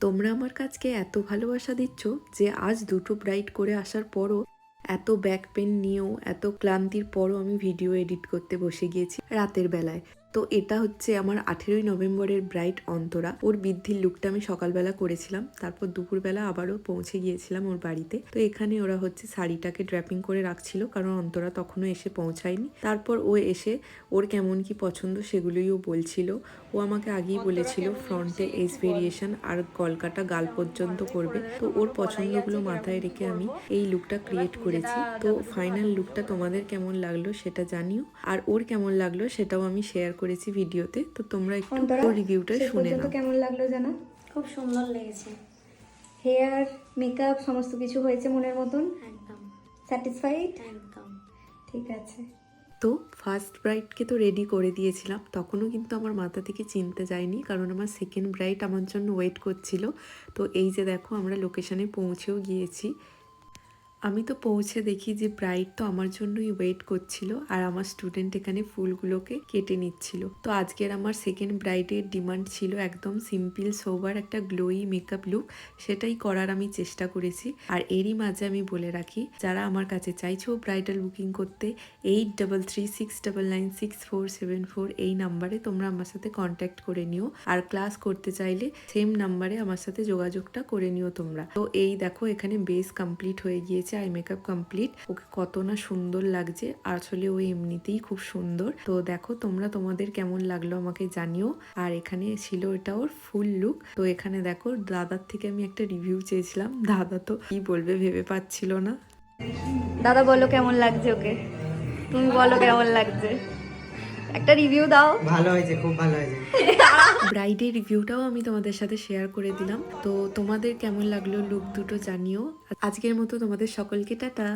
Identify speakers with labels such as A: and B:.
A: তোমরা আমার কাজকে এত ভালোবাসা দিচ্ছ যে আজ দুটো ব্রাইড করে আসার পরও, এত ব্যাক পেন নিয়েও, এত ক্লান্তির পরও আমি ভিডিও এডিট করতে বসে গিয়েছি রাতের বেলায়। তো এটা হচ্ছে আমার 18ই নভেম্বরের ব্রাইড অন্তরা। ওর বৃদ্ধির লুকটা আমি সকালবেলা করেছিলাম, তারপর দুপুরবেলা আবারও পৌঁছে গিয়েছিলাম ওর বাড়িতে। তো এখানে ওরা হচ্ছে শাড়িটাকে ড্র্যাপিং করে রাখছিল, কারণ অন্তরা তখনও এসে পৌঁছায়নি। তারপর ও এসে ওর কেমন কি পছন্দ সেগুলোই ও বলছিল। ও আমাকে আগেই বলেছিল ফ্রন্টে এজ ভেরিয়েশন আর গলকাটা গাল পর্যন্ত করবে। তো ওর পছন্দগুলো মাথায় রেখে আমি এই লুকটা ক্রিয়েট করেছি। তো ফাইনাল লুকটা তোমাদের কেমন লাগলো সেটা জানিও, আর ওর কেমন লাগলো সেটাও আমি শেয়ার করেছি ভিডিওতে। তো তোমরা একটু রিভিউটা শুনে নাও।
B: কেমন লাগলো জানা?
C: খুব সুন্দর লেগেছে।
B: হেয়ার, মেকআপ সমস্ত কিছু হয়েছে মনের মতন?
C: একদম
B: স্যাটিসফাইড?
C: একদম।
B: ঠিক আছে।
A: তো ফার্স্ট ব্রাইডকে তো রেডি করে দিয়েছিলাম, তখনও কিন্তু আমার মাথা থেকে চিনতে যায়নি, কারণ আমার সেকেন্ড ব্রাইড আমার জন্য ওয়েট করছিল। তো এই যে দেখো আমরা লোকেশনে পৌঁছেও গিয়েছি। আমি তো পৌঁছে দেখি যে ব্রাইড তো আমার জন্যই ওয়েট করছিল, আর আমার স্টুডেন্ট এখানে ফুলগুলোকে কেটে নিচ্ছিল। তো আজকের আমার সেকেন্ড ব্রাইডের ডিমান্ড ছিল একদম সিম্পল সোবার একটা গ্লোই মেকআপ লুক, সেটাই করার আমি চেষ্টা করেছি। আর এরই মাঝে আমি বলে রাখি, যারা আমার কাছে চাইছো ব্রাইডাল বুকিং করতে, 8336996474 এই নাম্বারে তোমরা আমার সাথে কন্ট্যাক্ট করে নিও। আর ক্লাস করতে চাইলে সেম নাম্বারে আমার সাথে যোগাযোগটা করে নিও তোমরা। তো এই দেখো এখানে বেস কমপ্লিট হয়ে গিয়েছে, আই মেকআপ কমপ্লিট। ওকে কত না সুন্দর লাগছে, আসলে ও এমনিতেই খুব সুন্দর। তো দেখো তোমরা তোমাদের কেমন লাগলো আমাকে জানিও। আর এখানে ছিল এটা ওর ফুল লুক। তো এখানে দেখো দাদার থেকে আমি একটা রিভিউ চেয়েছিলাম, দাদা তো কি বলবে ভেবে পাচ্ছিল না।
B: দাদা বলো কেমন লাগছে ওকে? তুমি বলো কেমন লাগছে, একটা রিভিউ দাও।
D: ভালো হয়েছে, খুব ভালো হয়েছে।
A: ব্রাইডের রিভিউটাও আমি তোমাদের সাথে শেয়ার করে দিলাম। তো তোমাদের কেমন লাগলো লুক দুটো জানিও। আজকের মতো তোমাদের সকলকে টাটা।